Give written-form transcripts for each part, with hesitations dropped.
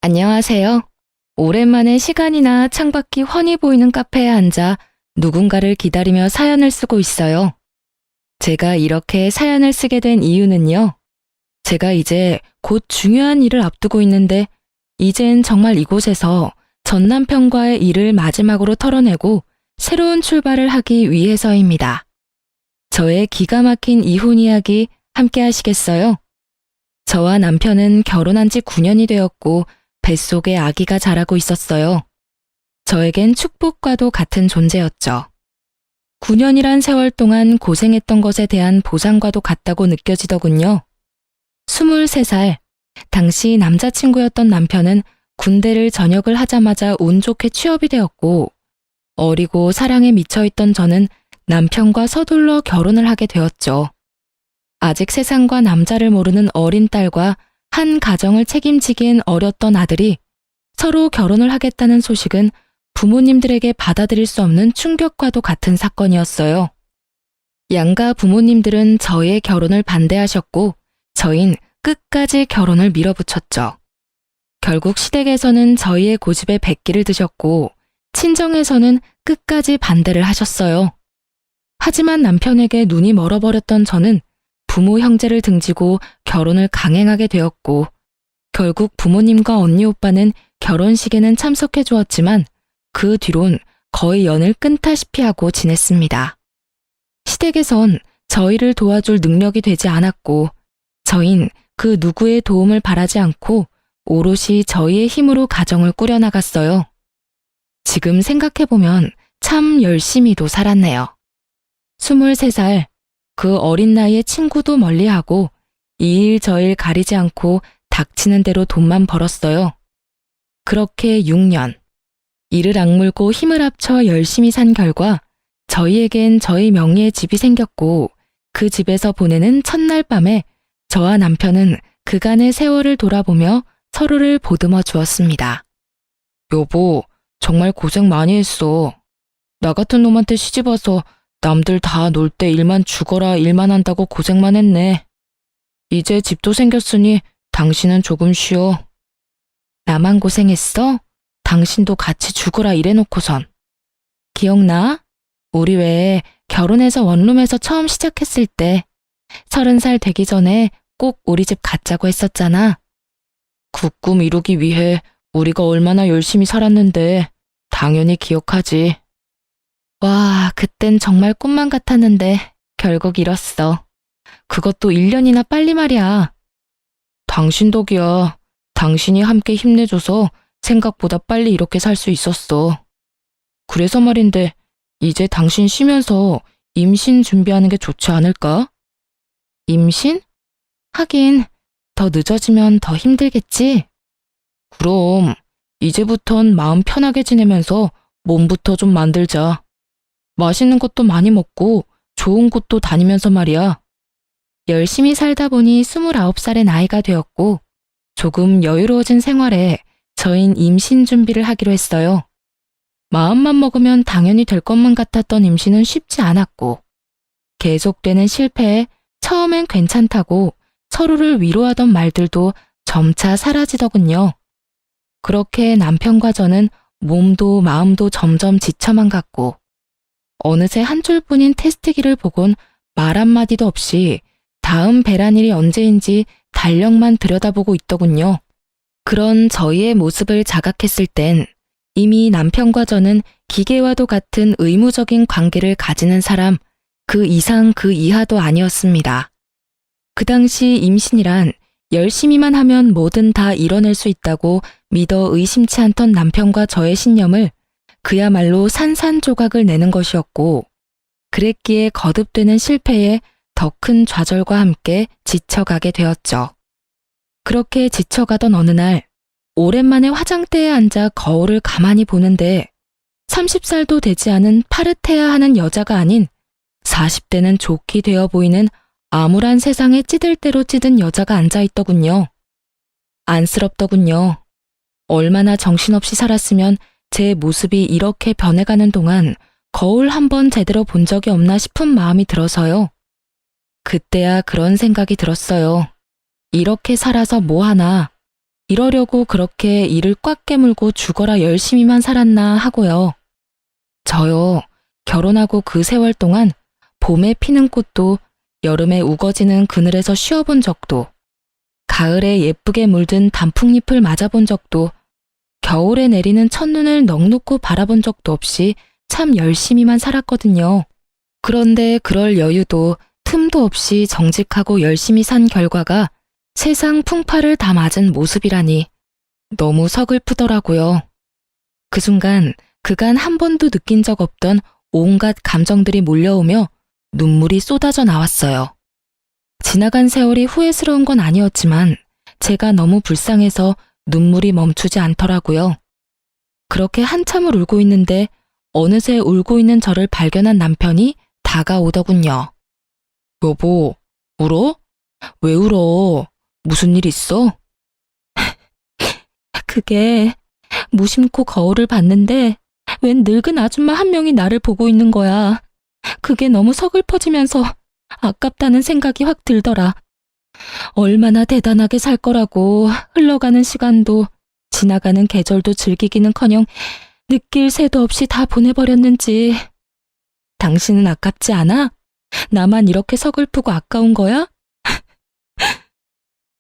안녕하세요. 오랜만에 시간이나 창밖이 훤히 보이는 카페에 앉아 누군가를 기다리며 사연을 쓰고 있어요. 제가 이렇게 사연을 쓰게 된 이유는요. 제가 이제 곧 중요한 일을 앞두고 있는데 이젠 정말 이곳에서 전 남편과의 일을 마지막으로 털어내고 새로운 출발을 하기 위해서입니다. 저의 기가 막힌 이혼 이야기 함께 하시겠어요? 저와 남편은 결혼한 지 9년이 되었고 뱃속에 아기가 자라고 있었어요. 저에겐 축복과도 같은 존재였죠. 9년이란 세월 동안 고생했던 것에 대한 보상과도 같다고 느껴지더군요. 23살, 당시 남자친구였던 남편은 군대를 전역을 하자마자 운 좋게 취업이 되었고, 어리고 사랑에 미쳐있던 저는 남편과 서둘러 결혼을 하게 되었죠. 아직 세상과 남자를 모르는 어린 딸과 한 가정을 책임지기엔 어렸던 아들이 서로 결혼을 하겠다는 소식은 부모님들에게 받아들일 수 없는 충격과도 같은 사건이었어요. 양가 부모님들은 저희의 결혼을 반대하셨고 저흰 끝까지 결혼을 밀어붙였죠. 결국 시댁에서는 저희의 고집에 백기를 드셨고 친정에서는 끝까지 반대를 하셨어요. 하지만 남편에게 눈이 멀어버렸던 저는 부모 형제를 등지고 결혼을 강행하게 되었고 결국 부모님과 언니 오빠는 결혼식에는 참석해 주었지만 그 뒤론 거의 연을 끊다시피 하고 지냈습니다. 시댁에선 저희를 도와줄 능력이 되지 않았고 저흰 그 누구의 도움을 바라지 않고 오롯이 저희의 힘으로 가정을 꾸려나갔어요. 지금 생각해보면 참 열심히도 살았네요. 23살, 그 어린 나이에 친구도 멀리하고 이 일 저 일 가리지 않고 닥치는 대로 돈만 벌었어요. 그렇게 6년. 이를 악물고 힘을 합쳐 열심히 산 결과 저희에겐 저희 명의의 집이 생겼고 그 집에서 보내는 첫날 밤에 저와 남편은 그간의 세월을 돌아보며 서로를 보듬어 주었습니다. 여보, 정말 고생 많이 했어. 나 같은 놈한테 시집와서 남들 다 놀 때 일만 죽어라 일만 한다고 고생만 했네. 이제 집도 생겼으니 당신은 조금 쉬어. 나만 고생했어? 당신도 같이 죽어라 이래놓고선. 기억나? 우리 왜 결혼해서 원룸에서 처음 시작했을 때 30살 되기 전에 꼭 우리 집 갖자고 했었잖아. 그 꿈 이루기 위해 우리가 얼마나 열심히 살았는데 당연히 기억하지. 와, 그땐 정말 꿈만 같았는데 결국 이뤘어. 그것도 1년이나 빨리 말이야. 당신 덕이야. 당신이 함께 힘내줘서 생각보다 빨리 이렇게 살 수 있었어. 그래서 말인데 이제 당신 쉬면서 임신 준비하는 게 좋지 않을까? 임신? 하긴 더 늦어지면 더 힘들겠지? 그럼 이제부턴 마음 편하게 지내면서 몸부터 좀 만들자. 맛있는 것도 많이 먹고 좋은 곳도 다니면서 말이야. 열심히 살다 보니 29살의 나이가 되었고 조금 여유로워진 생활에 저흰 임신 준비를 하기로 했어요. 마음만 먹으면 당연히 될 것만 같았던 임신은 쉽지 않았고 계속되는 실패에 처음엔 괜찮다고 서로를 위로하던 말들도 점차 사라지더군요. 그렇게 남편과 저는 몸도 마음도 점점 지쳐만 갔고 어느새 한 줄뿐인 테스트기를 보곤 말 한마디도 없이 다음 배란일이 언제인지 달력만 들여다보고 있더군요. 그런 저희의 모습을 자각했을 땐 이미 남편과 저는 기계와도 같은 의무적인 관계를 가지는 사람, 그 이상 그 이하도 아니었습니다. 그 당시 임신이란 열심히만 하면 뭐든 다 이뤄낼 수 있다고 믿어 의심치 않던 남편과 저의 신념을 그야말로 산산조각을 내는 것이었고 그랬기에 거듭되는 실패에 더 큰 좌절과 함께 지쳐가게 되었죠. 그렇게 지쳐가던 어느 날 오랜만에 화장대에 앉아 거울을 가만히 보는데 30살도 되지 않은 파릇해야 하는 여자가 아닌 40대는 좋게 되어 보이는 암울한 세상에 찌들 대로 찌든 여자가 앉아있더군요. 안쓰럽더군요. 얼마나 정신없이 살았으면 제 모습이 이렇게 변해가는 동안 거울 한 번 제대로 본 적이 없나 싶은 마음이 들어서요. 그때야 그런 생각이 들었어요. 이렇게 살아서 뭐하나. 이러려고 그렇게 이를 꽉 깨물고 죽어라 열심히만 살았나 하고요. 저요, 결혼하고 그 세월 동안 봄에 피는 꽃도 여름에 우거지는 그늘에서 쉬어본 적도, 가을에 예쁘게 물든 단풍잎을 맞아본 적도, 겨울에 내리는 첫눈을 넋놓고 바라본 적도 없이 참 열심히만 살았거든요. 그런데 그럴 여유도 틈도 없이 정직하고 열심히 산 결과가 세상 풍파를 다 맞은 모습이라니 너무 서글프더라고요. 그 순간 그간 한 번도 느낀 적 없던 온갖 감정들이 몰려오며 눈물이 쏟아져 나왔어요. 지나간 세월이 후회스러운 건 아니었지만 제가 너무 불쌍해서 눈물이 멈추지 않더라고요. 그렇게 한참을 울고 있는데 어느새 울고 있는 저를 발견한 남편이 다가오더군요. 여보, 울어? 왜 울어? 무슨 일 있어? 그게 무심코 거울을 봤는데 웬 늙은 아줌마 한 명이 나를 보고 있는 거야. 그게 너무 서글퍼지면서 아깝다는 생각이 확 들더라. 얼마나 대단하게 살 거라고 흘러가는 시간도 지나가는 계절도 즐기기는커녕 느낄 새도 없이 다 보내버렸는지. 당신은 아깝지 않아? 나만 이렇게 서글프고 아까운 거야?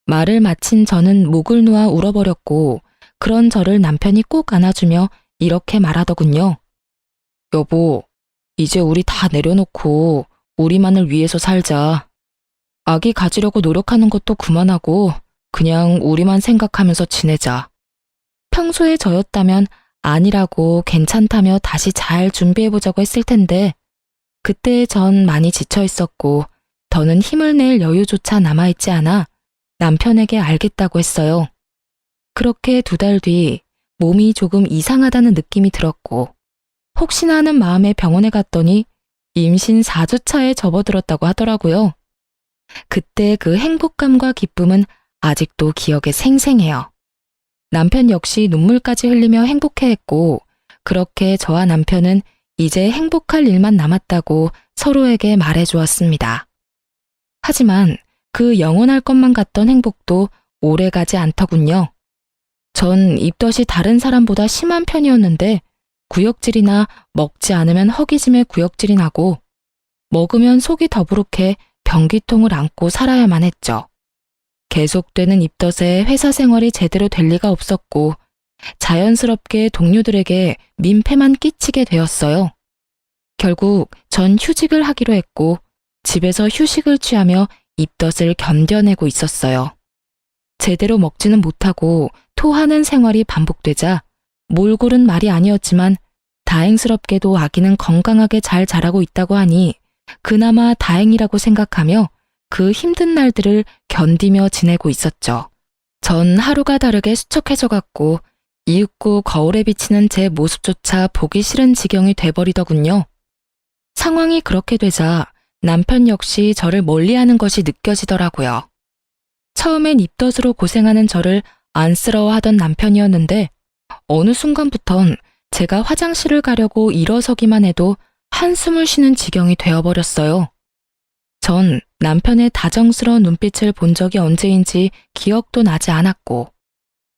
말을 마친 저는 목을 놓아 울어버렸고 그런 저를 남편이 꼭 안아주며 이렇게 말하더군요. 여보, 이제 우리 다 내려놓고 우리만을 위해서 살자. 아기 가지려고 노력하는 것도 그만하고 그냥 우리만 생각하면서 지내자. 평소에 저였다면 아니라고 괜찮다며 다시 잘 준비해보자고 했을 텐데 그때 전 많이 지쳐 있었고 더는 힘을 낼 여유조차 남아있지 않아 남편에게 알겠다고 했어요. 그렇게 2달 뒤 몸이 조금 이상하다는 느낌이 들었고 혹시나 하는 마음에 병원에 갔더니 임신 4주차에 접어들었다고 하더라고요. 그때 그 행복감과 기쁨은 아직도 기억에 생생해요. 남편 역시 눈물까지 흘리며 행복해했고 그렇게 저와 남편은 이제 행복할 일만 남았다고 서로에게 말해주었습니다. 하지만 그 영원할 것만 같던 행복도 오래가지 않더군요. 전 입덧이 다른 사람보다 심한 편이었는데 구역질이나 먹지 않으면 허기짐에 구역질이 나고 먹으면 속이 더부룩해 변기통을 안고 살아야만 했죠. 계속되는 입덧에 회사 생활이 제대로 될 리가 없었고 자연스럽게 동료들에게 민폐만 끼치게 되었어요. 결국 전 휴직을 하기로 했고 집에서 휴식을 취하며 입덧을 견뎌내고 있었어요. 제대로 먹지는 못하고 토하는 생활이 반복되자 몰골은 말이 아니었지만 다행스럽게도 아기는 건강하게 잘 자라고 있다고 하니 그나마 다행이라고 생각하며 그 힘든 날들을 견디며 지내고 있었죠. 전 하루가 다르게 수척해져 갔고 이윽고 거울에 비치는 제 모습조차 보기 싫은 지경이 돼버리더군요. 상황이 그렇게 되자 남편 역시 저를 멀리하는 것이 느껴지더라고요. 처음엔 입덧으로 고생하는 저를 안쓰러워하던 남편이었는데 어느 순간부턴 제가 화장실을 가려고 일어서기만 해도 한숨을 쉬는 지경이 되어버렸어요. 전 남편의 다정스러운 눈빛을 본 적이 언제인지 기억도 나지 않았고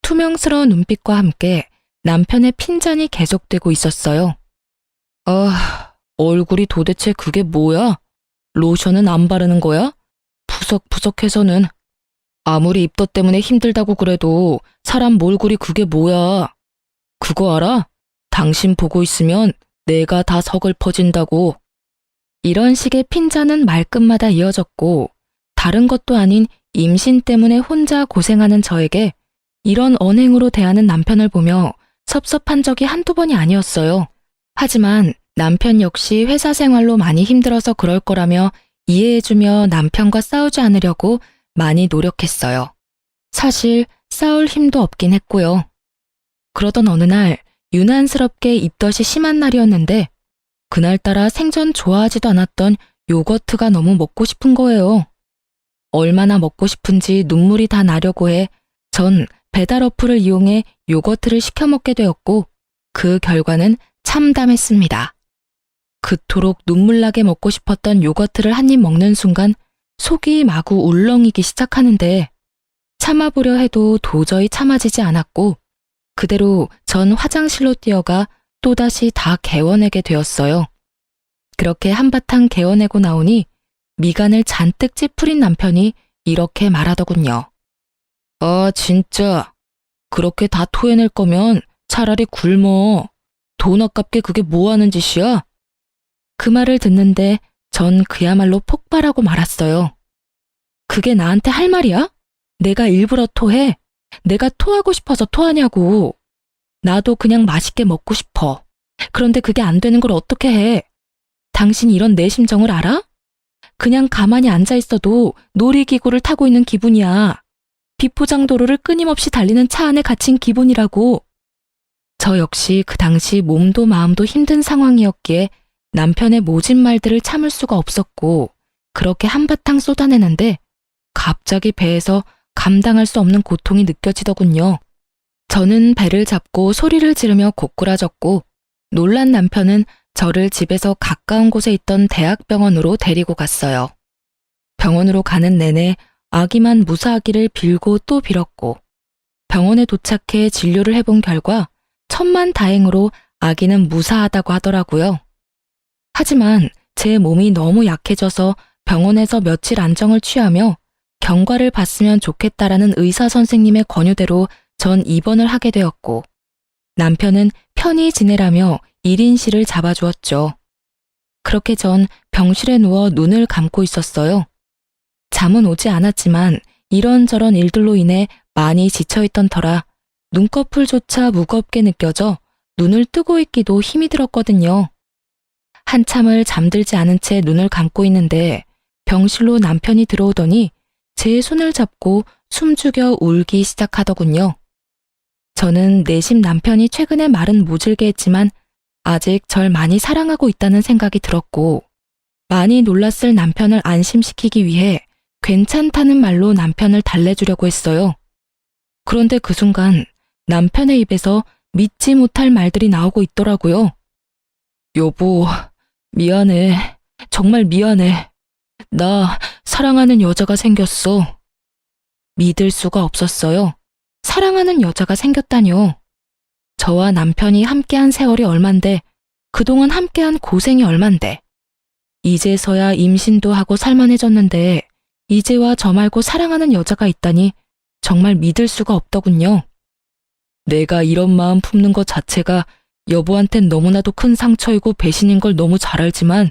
투명스러운 눈빛과 함께 남편의 핀잔이 계속되고 있었어요. 얼굴이 도대체 그게 뭐야? 로션은 안 바르는 거야? 푸석푸석해서는. 아무리 입덧 때문에 힘들다고 그래도 사람 몰골이 그게 뭐야? 그거 알아? 당신 보고 있으면 내가 다 서글퍼진다고. 이런 식의 핀잔은 말끝마다 이어졌고 다른 것도 아닌 임신 때문에 혼자 고생하는 저에게 이런 언행으로 대하는 남편을 보며 섭섭한 적이 한두 번이 아니었어요. 하지만 남편 역시 회사 생활로 많이 힘들어서 그럴 거라며 이해해주며 남편과 싸우지 않으려고 많이 노력했어요. 사실 싸울 힘도 없긴 했고요. 그러던 어느 날 유난스럽게 입덧이 심한 날이었는데 그날따라 생전 좋아하지도 않았던 요거트가 너무 먹고 싶은 거예요. 얼마나 먹고 싶은지 눈물이 다 나려고 해 전 배달 어플을 이용해 요거트를 시켜 먹게 되었고 그 결과는 참담했습니다. 그토록 눈물나게 먹고 싶었던 요거트를 한 입 먹는 순간 속이 마구 울렁이기 시작하는데 참아보려 해도 도저히 참아지지 않았고 그대로 전 화장실로 뛰어가 또다시 다 개워내게 되었어요. 그렇게 한바탕 개워내고 나오니 미간을 잔뜩 찌푸린 남편이 이렇게 말하더군요. 아, 진짜. 그렇게 다 토해낼 거면 차라리 굶어. 돈 아깝게 그게 뭐 하는 짓이야? 그 말을 듣는데 전 그야말로 폭발하고 말았어요. 그게 나한테 할 말이야? 내가 일부러 토해? 내가 토하고 싶어서 토하냐고. 나도 그냥 맛있게 먹고 싶어. 그런데 그게 안 되는 걸 어떻게 해? 당신 이런 내 심정을 알아? 그냥 가만히 앉아 있어도 놀이기구를 타고 있는 기분이야. 비포장도로를 끊임없이 달리는 차 안에 갇힌 기분이라고. 저 역시 그 당시 몸도 마음도 힘든 상황이었기에 남편의 모진 말들을 참을 수가 없었고 그렇게 한바탕 쏟아내는데 갑자기 배에서 감당할 수 없는 고통이 느껴지더군요. 저는 배를 잡고 소리를 지르며 고꾸라졌고 놀란 남편은 저를 집에서 가까운 곳에 있던 대학병원으로 데리고 갔어요. 병원으로 가는 내내 아기만 무사하기를 빌고 또 빌었고 병원에 도착해 진료를 해본 결과 천만다행으로 아기는 무사하다고 하더라고요. 하지만 제 몸이 너무 약해져서 병원에서 며칠 안정을 취하며 경과를 봤으면 좋겠다라는 의사 선생님의 권유대로 전 입원을 하게 되었고 남편은 편히 지내라며 1인실을 잡아주었죠. 그렇게 전 병실에 누워 눈을 감고 있었어요. 잠은 오지 않았지만 이런저런 일들로 인해 많이 지쳐있던 터라 눈꺼풀조차 무겁게 느껴져 눈을 뜨고 있기도 힘이 들었거든요. 한참을 잠들지 않은 채 눈을 감고 있는데 병실로 남편이 들어오더니 제 손을 잡고 숨죽여 울기 시작하더군요. 저는 내심 남편이 최근에 말은 모질게 했지만 아직 절 많이 사랑하고 있다는 생각이 들었고 많이 놀랐을 남편을 안심시키기 위해 괜찮다는 말로 남편을 달래주려고 했어요. 그런데 그 순간 남편의 입에서 믿지 못할 말들이 나오고 있더라고요. 여보, 미안해. 정말 미안해. 나 사랑하는 여자가 생겼어. 믿을 수가 없었어요. 사랑하는 여자가 생겼다뇨. 저와 남편이 함께한 세월이 얼만데 그동안 함께한 고생이 얼만데 이제서야 임신도 하고 살만해졌는데 이제와 저 말고 사랑하는 여자가 있다니 정말 믿을 수가 없더군요. 내가 이런 마음 품는 것 자체가 여보한텐 너무나도 큰 상처이고 배신인 걸 너무 잘 알지만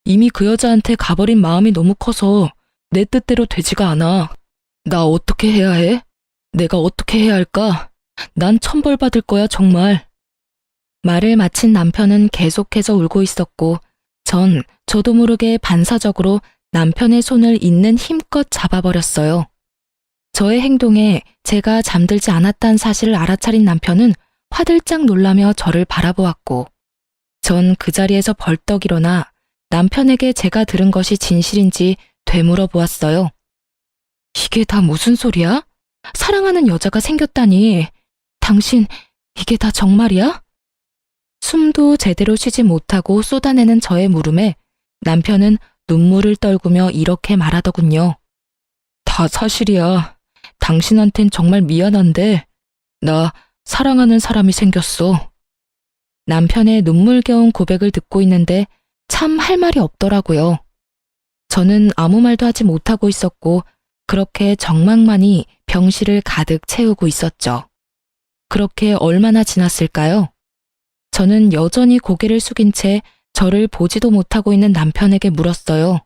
이미 그 여자한테 가버린 마음이 너무 커서 내 뜻대로 되지가 않아. 나 어떻게 해야 해? 내가 어떻게 해야 할까? 난 천벌받을 거야, 정말. 말을 마친 남편은 계속해서 울고 있었고 전 저도 모르게 반사적으로 남편의 손을 있는 힘껏 잡아버렸어요. 저의 행동에 제가 잠들지 않았다는 사실을 알아차린 남편은 화들짝 놀라며 저를 바라보았고 전 그 자리에서 벌떡 일어나 남편에게 제가 들은 것이 진실인지 되물어 보았어요. 이게 다 무슨 소리야? 사랑하는 여자가 생겼다니. 당신, 이게 다 정말이야? 숨도 제대로 쉬지 못하고 쏟아내는 저의 물음에 남편은 눈물을 떨구며 이렇게 말하더군요. 다 사실이야. 당신한텐 정말 미안한데 나 사랑하는 사람이 생겼어. 남편의 눈물겨운 고백을 듣고 있는데 참 할 말이 없더라고요. 저는 아무 말도 하지 못하고 있었고 그렇게 정막만이 병실을 가득 채우고 있었죠. 그렇게 얼마나 지났을까요? 저는 여전히 고개를 숙인 채 저를 보지도 못하고 있는 남편에게 물었어요.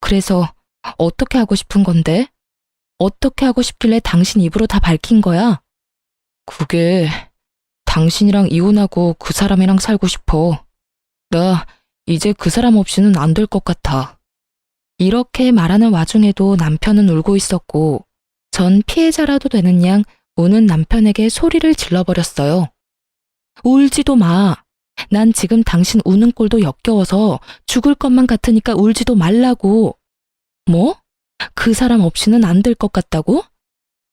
그래서 어떻게 하고 싶은 건데? 어떻게 하고 싶길래 당신 입으로 다 밝힌 거야? 그게 당신이랑 이혼하고 그 사람이랑 살고 싶어. 나 이제 그 사람 없이는 안 될 것 같아. 이렇게 말하는 와중에도 남편은 울고 있었고 전 피해자라도 되는 양 우는 남편에게 소리를 질러버렸어요. 울지도 마. 난 지금 당신 우는 꼴도 역겨워서 죽을 것만 같으니까 울지도 말라고. 뭐? 그 사람 없이는 안 될 것 같다고?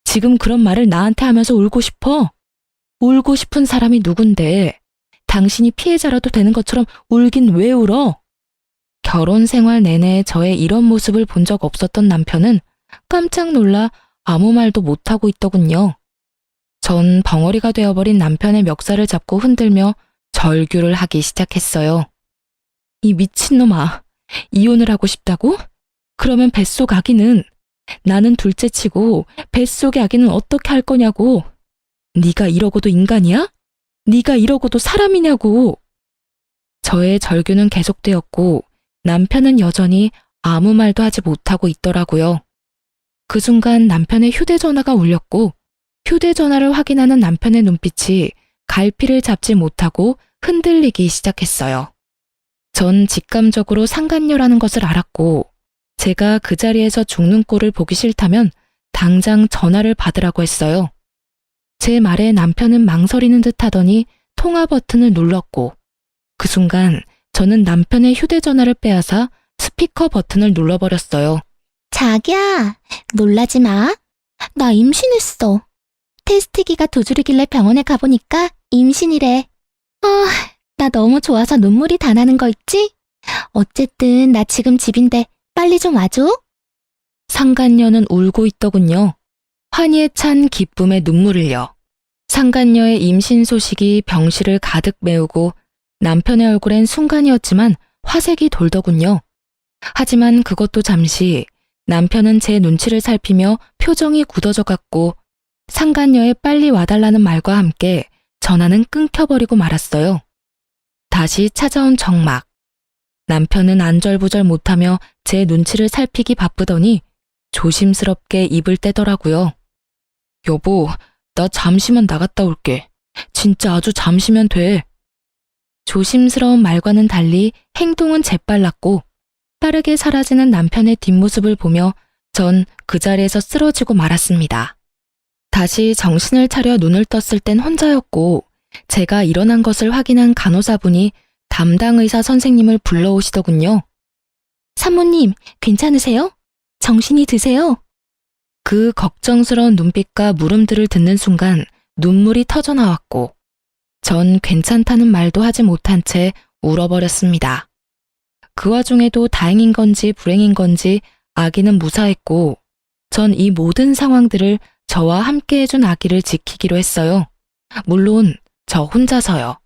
지금 그런 말을 나한테 하면서 울고 싶어? 울고 싶은 사람이 누군데? 당신이 피해자라도 되는 것처럼 울긴 왜 울어? 결혼 생활 내내 저의 이런 모습을 본 적 없었던 남편은 깜짝 놀라 아무 말도 못하고 있더군요. 전 벙어리가 되어버린 남편의 멱살을 잡고 흔들며 절규를 하기 시작했어요. 이 미친놈아, 이혼을 하고 싶다고? 그러면 뱃속 아기는? 나는 둘째치고 뱃속의 아기는 어떻게 할 거냐고. 네가 이러고도 인간이야? 네가 이러고도 사람이냐고. 저의 절규는 계속되었고 남편은 여전히 아무 말도 하지 못하고 있더라고요. 그 순간 남편의 휴대전화가 울렸고 휴대전화를 확인하는 남편의 눈빛이 갈피를 잡지 못하고 흔들리기 시작했어요. 전 직감적으로 상간녀라는 것을 알았고 제가 그 자리에서 죽는 꼴을 보기 싫다면 당장 전화를 받으라고 했어요. 제 말에 남편은 망설이는 듯 하더니 통화 버튼을 눌렀고 그 순간 저는 남편의 휴대전화를 빼앗아 스피커 버튼을 눌러버렸어요. 자기야, 놀라지 마. 나 임신했어. 테스트기가 두 줄이길래 병원에 가보니까 임신이래. 나 너무 좋아서 눈물이 다 나는 거 있지? 어쨌든 나 지금 집인데 빨리 좀 와줘. 상간녀는 울고 있더군요. 환희에 찬 기쁨의 눈물을요. 상간녀의 임신 소식이 병실을 가득 메우고 남편의 얼굴엔 순간이었지만 화색이 돌더군요. 하지만 그것도 잠시 남편은 제 눈치를 살피며 표정이 굳어져 갔고 상간녀의 빨리 와달라는 말과 함께 전화는 끊겨버리고 말았어요. 다시 찾아온 정막. 남편은 안절부절 못하며 제 눈치를 살피기 바쁘더니 조심스럽게 입을 떼더라고요. 여보, 나 잠시만 나갔다 올게. 진짜 아주 잠시면 돼. 조심스러운 말과는 달리 행동은 재빨랐고 빠르게 사라지는 남편의 뒷모습을 보며 전 그 자리에서 쓰러지고 말았습니다. 다시 정신을 차려 눈을 떴을 땐 혼자였고 제가 일어난 것을 확인한 간호사분이 담당 의사 선생님을 불러오시더군요. 산모님, 괜찮으세요? 정신이 드세요? 그 걱정스러운 눈빛과 물음들을 듣는 순간 눈물이 터져 나왔고 전 괜찮다는 말도 하지 못한 채 울어버렸습니다. 그 와중에도 다행인 건지 불행인 건지 아기는 무사했고 전 이 모든 상황들을 저와 함께 해준 아기를 지키기로 했어요. 물론 저 혼자서요.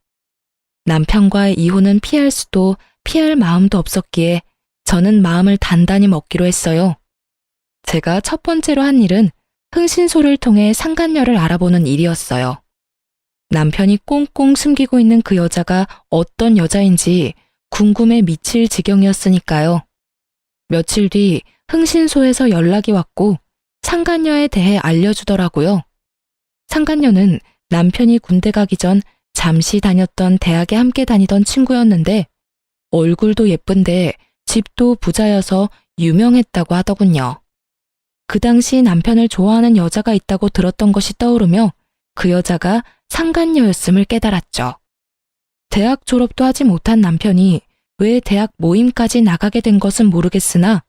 남편과의 이혼은 피할 수도 피할 마음도 없었기에 저는 마음을 단단히 먹기로 했어요. 제가 첫 번째로 한 일은 흥신소를 통해 상간녀를 알아보는 일이었어요. 남편이 꽁꽁 숨기고 있는 그 여자가 어떤 여자인지 궁금해 미칠 지경이었으니까요. 며칠 뒤 흥신소에서 연락이 왔고 상간녀에 대해 알려주더라고요. 상간녀는 남편이 군대 가기 전 잠시 다녔던 대학에 함께 다니던 친구였는데 얼굴도 예쁜데 집도 부자여서 유명했다고 하더군요. 그 당시 남편을 좋아하는 여자가 있다고 들었던 것이 떠오르며 그 여자가 상간녀였음을 깨달았죠. 대학 졸업도 하지 못한 남편이 왜 대학 모임까지 나가게 된 것은 모르겠으나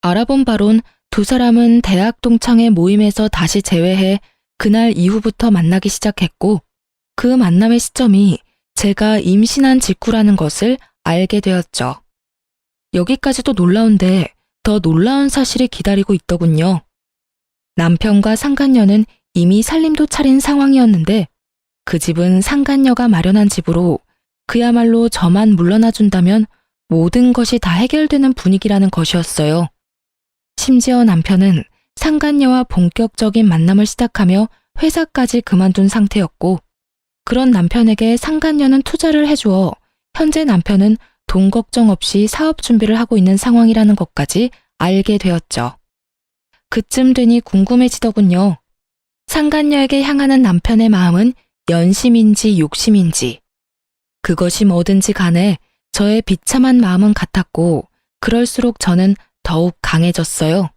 알아본 바론 두 사람은 대학 동창회 모임에서 다시 재회해 그날 이후부터 만나기 시작했고 그 만남의 시점이 제가 임신한 직후라는 것을 알게 되었죠. 여기까지도 놀라운데 더 놀라운 사실이 기다리고 있더군요. 남편과 상간녀는 이미 살림도 차린 상황이었는데 그 집은 상간녀가 마련한 집으로 그야말로 저만 물러나 준다면 모든 것이 다 해결되는 분위기라는 것이었어요. 심지어 남편은 상간녀와 본격적인 만남을 시작하며 회사까지 그만둔 상태였고 그런 남편에게 상간녀는 투자를 해주어 현재 남편은 돈 걱정 없이 사업 준비를 하고 있는 상황이라는 것까지 알게 되었죠. 그쯤 되니 궁금해지더군요. 상간녀에게 향하는 남편의 마음은 연심인지 욕심인지. 그것이 뭐든지 간에 저의 비참한 마음은 같았고 그럴수록 저는 더욱 강해졌어요.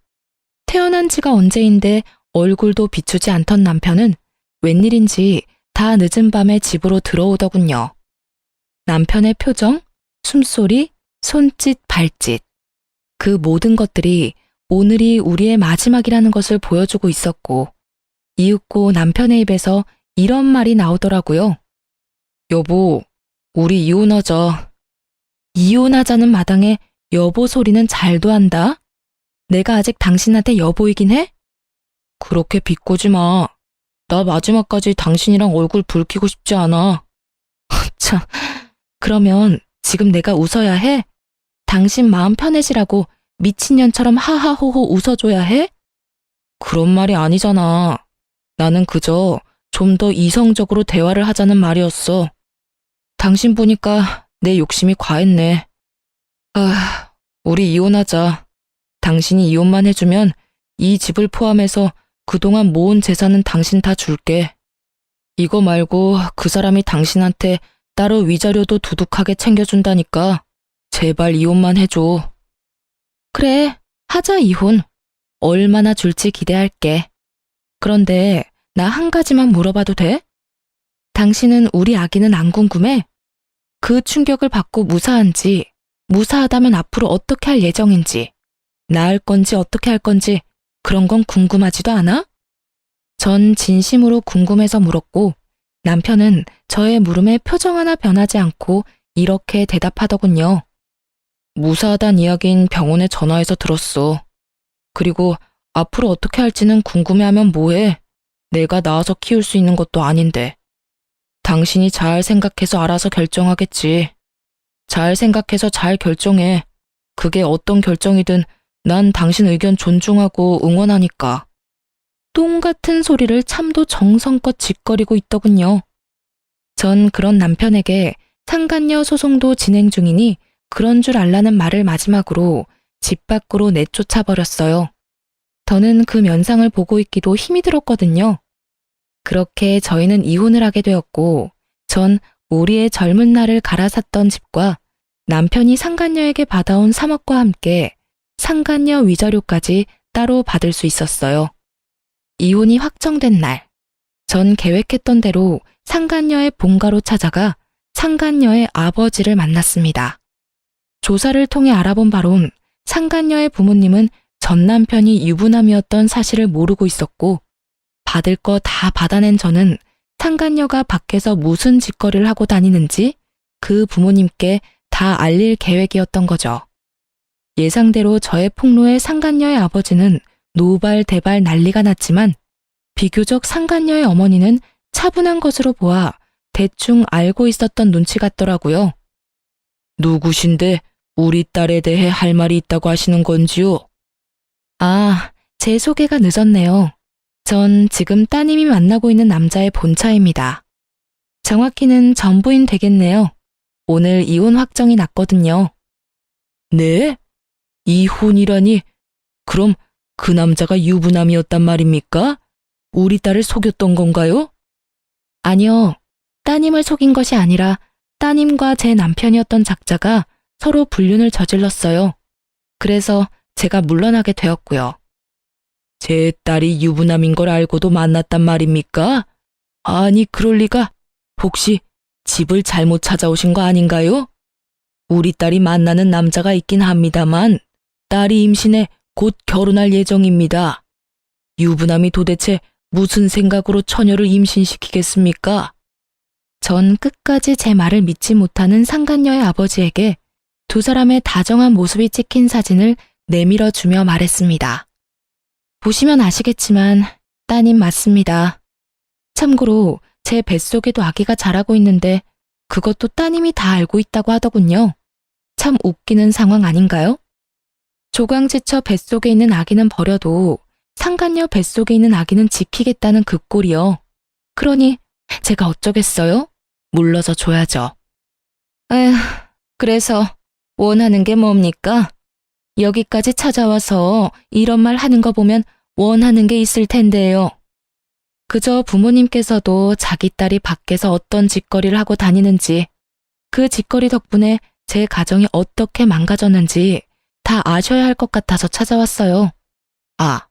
태어난 지가 언제인데 얼굴도 비추지 않던 남편은 웬일인지 다 늦은 밤에 집으로 들어오더군요. 남편의 표정, 숨소리, 손짓, 발짓. 그 모든 것들이 오늘이 우리의 마지막이라는 것을 보여주고 있었고 이윽고 남편의 입에서 이런 말이 나오더라고요. 여보, 우리 이혼하자. 이혼하자는 마당에 여보 소리는 잘도 한다. 내가 아직 당신한테 여보이긴 해? 그렇게 비꼬지 마. 나 마지막까지 당신이랑 얼굴 붉히고 싶지 않아. 참, 그러면 지금 내가 웃어야 해? 당신 마음 편해지라고 미친년처럼 하하호호 웃어줘야 해? 그런 말이 아니잖아. 나는 그저 좀 더 이성적으로 대화를 하자는 말이었어. 당신 보니까 내 욕심이 과했네. 아, 우리 이혼하자. 당신이 이혼만 해주면 이 집을 포함해서 그동안 모은 재산은 당신 다 줄게. 이거 말고 그 사람이 당신한테 따로 위자료도 두둑하게 챙겨준다니까 제발 이혼만 해줘. 그래, 하자 이혼. 얼마나 줄지 기대할게. 그런데 나 한 가지만 물어봐도 돼? 당신은 우리 아기는 안 궁금해? 그 충격을 받고 무사한지, 무사하다면 앞으로 어떻게 할 예정인지, 낳을 건지 어떻게 할 건지 그런 건 궁금하지도 않아? 전 진심으로 궁금해서 물었고 남편은 저의 물음에 표정 하나 변하지 않고 이렇게 대답하더군요. 무사하단 이야긴 병원에 전화해서 들었어. 그리고 앞으로 어떻게 할지는 궁금해하면 뭐해? 내가 낳아서 키울 수 있는 것도 아닌데. 당신이 잘 생각해서 알아서 결정하겠지. 잘 생각해서 잘 결정해. 그게 어떤 결정이든 난 당신 의견 존중하고 응원하니까. 똥 같은 소리를 참도 정성껏 짓거리고 있더군요. 전 그런 남편에게 상간녀 소송도 진행 중이니 그런 줄 알라는 말을 마지막으로 집 밖으로 내쫓아 버렸어요. 더는 그 면상을 보고 있기도 힘이 들었거든요. 그렇게 저희는 이혼을 하게 되었고 전 우리의 젊은 날을 갈아샀던 집과 남편이 상간녀에게 받아온 3억과 함께 상간녀 위자료까지 따로 받을 수 있었어요. 이혼이 확정된 날, 전 계획했던 대로 상간녀의 본가로 찾아가 상간녀의 아버지를 만났습니다. 조사를 통해 알아본 바론 상간녀의 부모님은 전 남편이 유부남이었던 사실을 모르고 있었고 받을 거 다 받아낸 저는 상간녀가 밖에서 무슨 짓거리를 하고 다니는지 그 부모님께 다 알릴 계획이었던 거죠. 예상대로 저의 폭로에 상간녀의 아버지는 노발대발 난리가 났지만 비교적 상간녀의 어머니는 차분한 것으로 보아 대충 알고 있었던 눈치 같더라고요. 누구신데 우리 딸에 대해 할 말이 있다고 하시는 건지요? 아, 제 소개가 늦었네요. 전 지금 따님이 만나고 있는 남자의 본차입니다. 정확히는 전부인 되겠네요. 오늘 이혼 확정이 났거든요. 네? 이혼이라니? 그럼 그 남자가 유부남이었단 말입니까? 우리 딸을 속였던 건가요? 아니요. 따님을 속인 것이 아니라 따님과 제 남편이었던 작자가 서로 불륜을 저질렀어요. 그래서 제가 물러나게 되었고요. 제 딸이 유부남인 걸 알고도 만났단 말입니까? 아니, 그럴 리가. 혹시 집을 잘못 찾아오신 거 아닌가요? 우리 딸이 만나는 남자가 있긴 합니다만 딸이 임신해 곧 결혼할 예정입니다. 유부남이 도대체 무슨 생각으로 처녀를 임신시키겠습니까? 전 끝까지 제 말을 믿지 못하는 상간녀의 아버지에게 두 사람의 다정한 모습이 찍힌 사진을 내밀어 주며 말했습니다. 보시면 아시겠지만 따님 맞습니다. 참고로 제 뱃속에도 아기가 자라고 있는데 그것도 따님이 다 알고 있다고 하더군요. 참 웃기는 상황 아닌가요? 조강지처 뱃속에 있는 아기는 버려도 상간녀 뱃속에 있는 아기는 지키겠다는 그 꼴이요. 그러니 제가 어쩌겠어요? 물러서 줘야죠. 에휴, 그래서 원하는 게 뭡니까? 여기까지 찾아와서 이런 말 하는 거 보면 원하는 게 있을 텐데요. 그저 부모님께서도 자기 딸이 밖에서 어떤 짓거리를 하고 다니는지, 그 짓거리 덕분에 제 가정이 어떻게 망가졌는지 다 아셔야 할 것 같아서 찾아왔어요. 아,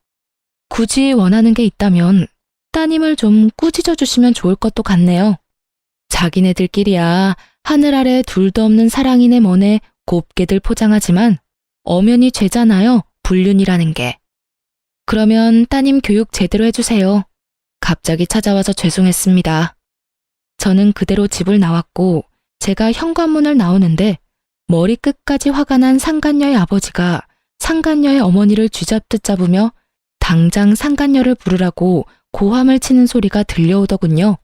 굳이 원하는 게 있다면 따님을 좀 꾸짖어 주시면 좋을 것도 같네요. 자기네들끼리야 하늘 아래 둘도 없는 사랑이네 뭐네 곱게들 포장하지만 엄연히 죄잖아요, 불륜이라는 게. 그러면 따님 교육 제대로 해주세요. 갑자기 찾아와서 죄송했습니다. 저는 그대로 집을 나왔고 제가 현관문을 나오는데 머리끝까지 화가 난 상간녀의 아버지가 상간녀의 어머니를 쥐잡듯 잡으며 당장 상간녀를 부르라고 고함을 치는 소리가 들려오더군요.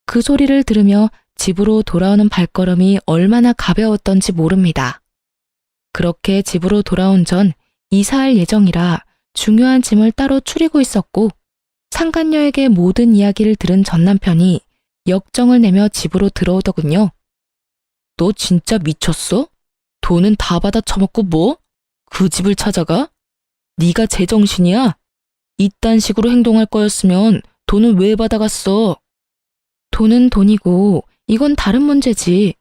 그 소리를 들으며 집으로 돌아오는 발걸음이 얼마나 가벼웠던지 모릅니다. 그렇게 집으로 돌아온 전 이사할 예정이라 중요한 짐을 따로 추리고 있었고 상간녀에게 모든 이야기를 들은 전 남편이 역정을 내며 집으로 들어오더군요. 너 진짜 미쳤어? 돈은 다 받아 처먹고 뭐? 그 집을 찾아가? 네가 제정신이야? 이딴 식으로 행동할 거였으면 돈은 왜 받아갔어? 돈은 돈이고 이건 다른 문제지.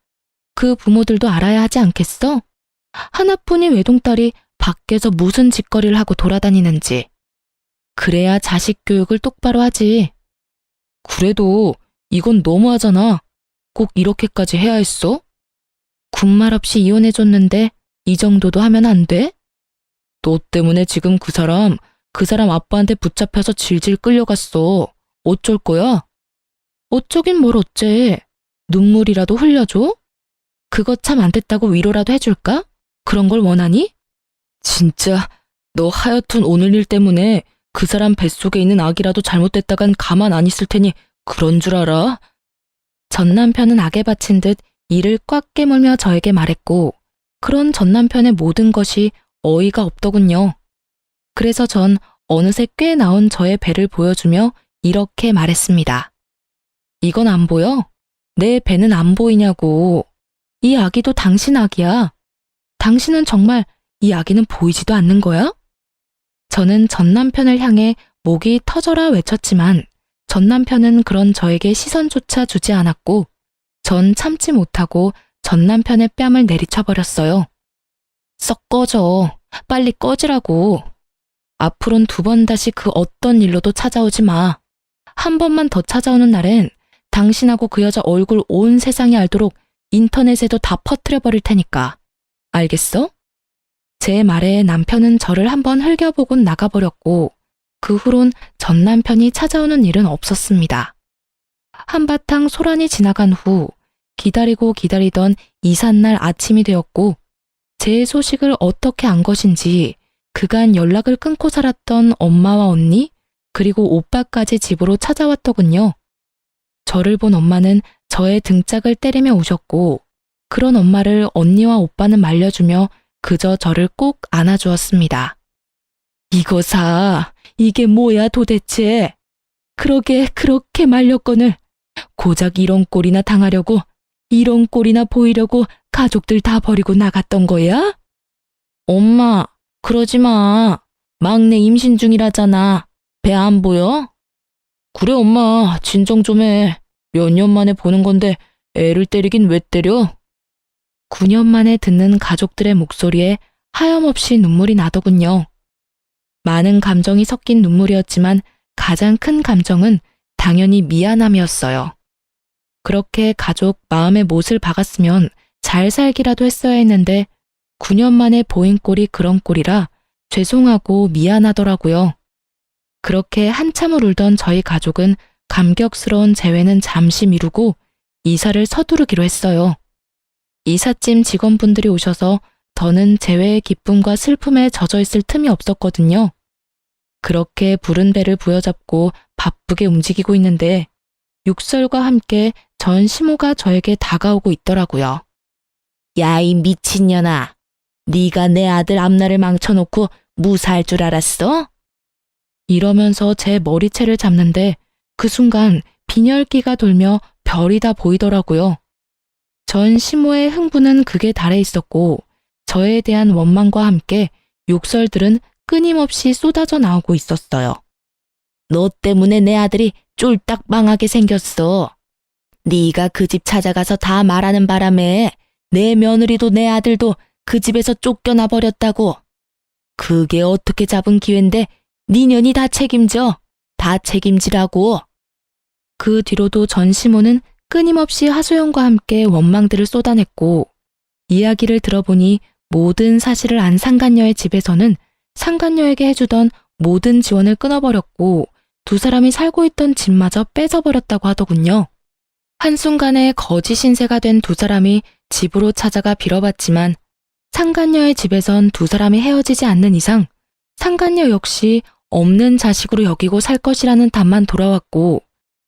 그 부모들도 알아야 하지 않겠어? 하나뿐인 외동딸이 밖에서 무슨 짓거리를 하고 돌아다니는지. 그래야 자식 교육을 똑바로 하지. 그래도 이건 너무하잖아. 꼭 이렇게까지 해야 했어? 군말 없이 이혼해줬는데 이 정도도 하면 안 돼? 너 때문에 지금 그 사람 아빠한테 붙잡혀서 질질 끌려갔어. 어쩔 거야? 어쩌긴 뭘 어째. 눈물이라도 흘려줘? 그거 참 안 됐다고 위로라도 해줄까? 그런 걸 원하니? 진짜 너 하여튼 오늘 일 때문에 그 사람 뱃속에 있는 아기라도 잘못됐다간 가만 안 있을 테니 그런 줄 알아? 전 남편은 악에 바친 듯 이를 꽉 깨물며 저에게 말했고 그런 전 남편의 모든 것이 어이가 없더군요. 그래서 전 어느새 꽤 나온 저의 배를 보여주며 이렇게 말했습니다. 이건 안 보여? 내 배는 안 보이냐고. 이 아기도 당신 아기야. 당신은 정말 이 아기는 보이지도 않는 거야? 저는 전 남편을 향해 목이 터져라 외쳤지만 전 남편은 그런 저에게 시선조차 주지 않았고 전 참지 못하고 전 남편의 뺨을 내리쳐버렸어요. 썩 꺼져. 빨리 꺼지라고. 앞으론 2번 다시 그 어떤 일로도 찾아오지 마. 한 번만 더 찾아오는 날엔 당신하고 그 여자 얼굴 온 세상이 알도록 인터넷에도 다 퍼뜨려버릴 테니까. 알겠어? 제 말에 남편은 저를 한번 흘겨보곤 나가버렸고 그 후론 전 남편이 찾아오는 일은 없었습니다. 한바탕 소란이 지나간 후 기다리고 기다리던 이삿날 아침이 되었고 제 소식을 어떻게 안 것인지 그간 연락을 끊고 살았던 엄마와 언니 그리고 오빠까지 집으로 찾아왔더군요. 저를 본 엄마는 저의 등짝을 때리며 우셨고 그런 엄마를 언니와 오빠는 말려주며 그저 저를 꼭 안아주었습니다. 이거사, 이게 뭐야 도대체? 그러게 그렇게 말렸거늘 고작 이런 꼴이나 당하려고 이런 꼴이나 보이려고 가족들 다 버리고 나갔던 거야? 엄마, 그러지 마. 막내 임신 중이라잖아. 배 안 보여? 그래 엄마, 진정 좀 해. 몇 년 만에 보는 건데 애를 때리긴 왜 때려? 9년 만에 듣는 가족들의 목소리에 하염없이 눈물이 나더군요. 많은 감정이 섞인 눈물이었지만 가장 큰 감정은 당연히 미안함이었어요. 그렇게 가족 마음에 못을 박았으면 잘 살기라도 했어야 했는데 9년 만에 보인 꼴이 그런 꼴이라 죄송하고 미안하더라고요. 그렇게 한참을 울던 저희 가족은 감격스러운 재회는 잠시 미루고 이사를 서두르기로 했어요. 이삿짐 직원분들이 오셔서 더는 재회의 기쁨과 슬픔에 젖어 있을 틈이 없었거든요. 그렇게 부른 배를 부여잡고 바쁘게 움직이고 있는데 육설과 함께 전 시모가 저에게 다가오고 있더라고요. 야, 이 미친년아. 네가 내 아들 앞날을 망쳐놓고 무사할 줄 알았어? 이러면서 제 머리채를 잡는데 그 순간 빈혈기가 돌며 별이 다 보이더라고요. 전 시모의 흥분은 극에 달해 있었고 저에 대한 원망과 함께 욕설들은 끊임없이 쏟아져 나오고 있었어요. 너 때문에 내 아들이 쫄딱 망하게 생겼어. 네가 그 집 찾아가서 다 말하는 바람에 내 며느리도 내 아들도 그 집에서 쫓겨나 버렸다고. 그게 어떻게 잡은 기회인데 네 년이 다 책임져. 다 책임지라고. 그 뒤로도 전 시모는 끊임없이 하소연과 함께 원망들을 쏟아냈고 이야기를 들어보니 모든 사실을 안 상간녀의 집에서는 상간녀에게 해주던 모든 지원을 끊어버렸고 2사람이 살고 있던 집마저 뺏어버렸다고 하더군요. 한순간에 거지 신세가 된 2사람이 집으로 찾아가 빌어봤지만 상간녀의 집에선 2사람이 헤어지지 않는 이상 상간녀 역시 없는 자식으로 여기고 살 것이라는 답만 돌아왔고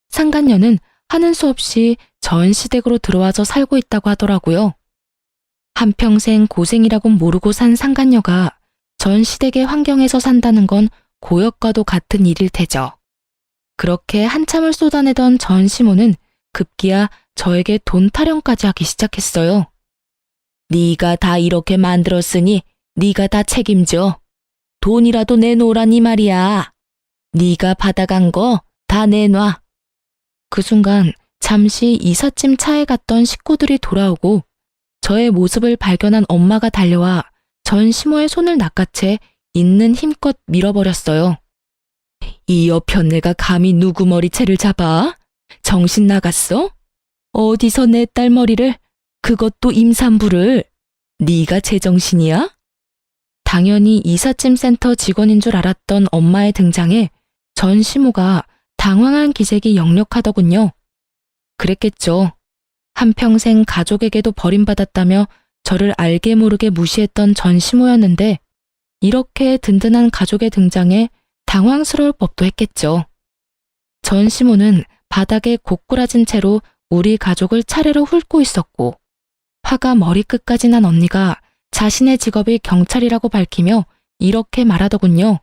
상간녀는 하는 수 없이 전시댁으로 들어와서 살고 있다고 하더라고요. 한평생 고생이라곤 모르고 산 상간녀가 전시댁의 환경에서 산다는 건 고역과도 같은 일일 테죠. 그렇게 한참을 쏟아내던 전시모는 급기야 저에게 돈 타령까지 하기 시작했어요. 네가 다 이렇게 만들었으니 네가 다 책임져. 돈이라도 내놓으라니 말이야. 네가 받아간 거 다 내놔. 그 순간 잠시 이삿짐 차에 갔던 식구들이 돌아오고 저의 모습을 발견한 엄마가 달려와 전시모의 손을 낚아채 있는 힘껏 밀어버렸어요. 이 여편네가 감히 누구 머리채를 잡아? 정신 나갔어? 어디서 내 딸 머리를, 그것도 임산부를, 네가 제정신이야? 당연히 이삿짐 센터 직원인 줄 알았던 엄마의 등장에 전시모가 당황한 기색이 역력하더군요. 그랬겠죠. 한평생 가족에게도 버림받았다며 저를 알게 모르게 무시했던 전시모였는데 이렇게 든든한 가족의 등장에 당황스러울 법도 했겠죠. 전시모는 바닥에 고꾸라진 채로 우리 가족을 차례로 훑고 있었고 화가 머리끝까지 난 언니가 자신의 직업이 경찰이라고 밝히며 이렇게 말하더군요.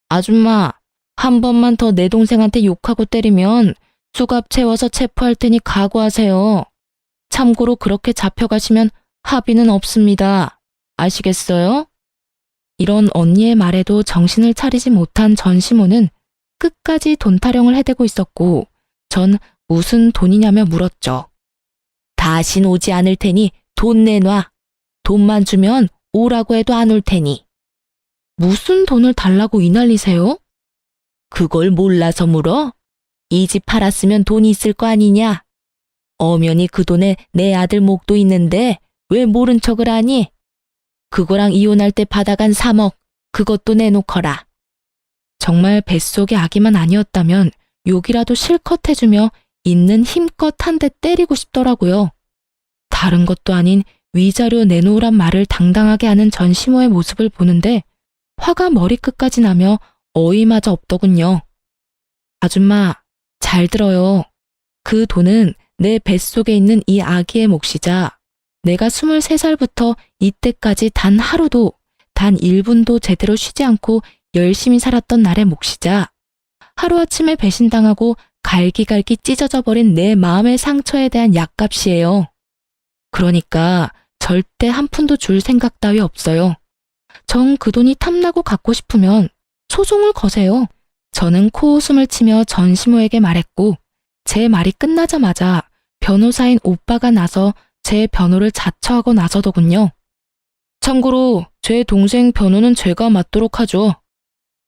아줌마, 한 번만 더 내 동생한테 욕하고 때리면 수갑 채워서 체포할 테니 각오하세요. 참고로 그렇게 잡혀가시면 합의는 없습니다. 아시겠어요? 이런 언니의 말에도 정신을 차리지 못한 전시모는 끝까지 돈 타령을 해대고 있었고 전 무슨 돈이냐며 물었죠. 다신 오지 않을 테니 돈 내놔. 돈만 주면 오라고 해도 안 올 테니. 무슨 돈을 달라고 이 난리세요? 그걸 몰라서 물어? 이 집 팔았으면 돈이 있을 거 아니냐? 엄연히 그 돈에 내 아들 목도 있는데 왜 모른 척을 하니? 그거랑 이혼할 때 받아간 3억, 그것도 내놓거라. 정말 뱃속의 아기만 아니었다면 욕이라도 실컷 해주며 있는 힘껏 한 대 때리고 싶더라고요. 다른 것도 아닌 위자료 내놓으란 말을 당당하게 하는 전시모의 모습을 보는데 화가 머리끝까지 나며 어이마저 없더군요. 아줌마, 잘 들어요. 그 돈은 내 뱃속에 있는 이 아기의 몫이자 내가 23살부터 이때까지 단 하루도, 단 1분도 제대로 쉬지 않고 열심히 살았던 날의 몫이자 하루아침에 배신당하고 갈기갈기 찢어져 버린 내 마음의 상처에 대한 약값이에요. 그러니까 절대 한 푼도 줄 생각 따위 없어요. 정 그 돈이 탐나고 갖고 싶으면 소송을 거세요. 저는 코웃음을 치며 전시모에게 말했고 제 말이 끝나자마자 변호사인 오빠가 나서 제 변호를 자처하고 나서더군요. 참고로 제 동생 변호는 제가 맡도록 하죠.